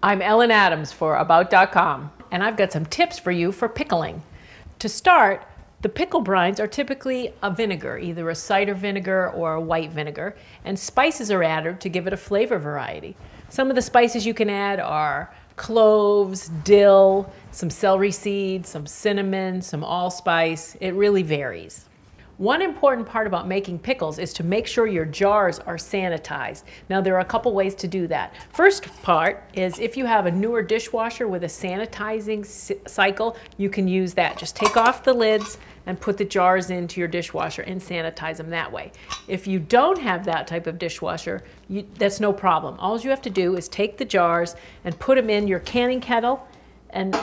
I'm Ellen Adams for About.com, and I've got some tips for you for pickling. To start, the pickle brines are typically a vinegar, either a cider vinegar or a white vinegar, and spices are added to give it a flavor variety. Some of the spices you can add are cloves, dill, some celery seeds, some cinnamon, some allspice. It really varies. One important part about making pickles is to make sure your jars are sanitized. Now there are a couple ways to do that. First part is if you have a newer dishwasher with a sanitizing cycle, you can use that. Just take off the lids and put the jars into your dishwasher and sanitize them that way. If you don't have that type of dishwasher, that's no problem. All you have to do is take the jars and put them in your canning kettle and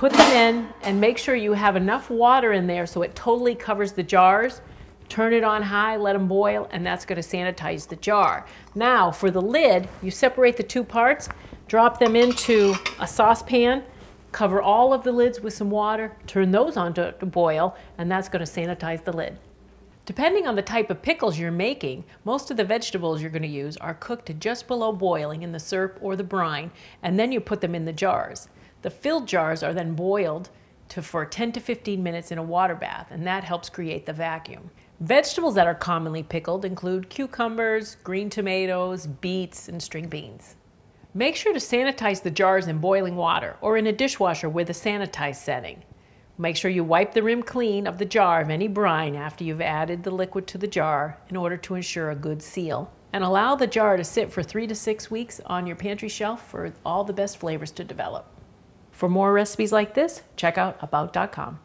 put them in and make sure you have enough water in there so it totally covers the jars. Turn it on high, let them boil, and that's going to sanitize the jar. Now for the lid, you separate the two parts, drop them into a saucepan, cover all of the lids with some water, turn those on to boil, and that's going to sanitize the lid. Depending on the type of pickles you're making, most of the vegetables you're going to use are cooked to just below boiling in the syrup or the brine, and then you put them in the jars. The filled jars are then boiled for 10 to 15 minutes in a water bath, and that helps create the vacuum. Vegetables that are commonly pickled include cucumbers, green tomatoes, beets, and string beans. Make sure to sanitize the jars in boiling water or in a dishwasher with a sanitized setting. Make sure you wipe the rim clean of the jar of any brine after you've added the liquid to the jar in order to ensure a good seal. And allow the jar to sit for 3 to 6 weeks on your pantry shelf for all the best flavors to develop. For more recipes like this, check out About.com.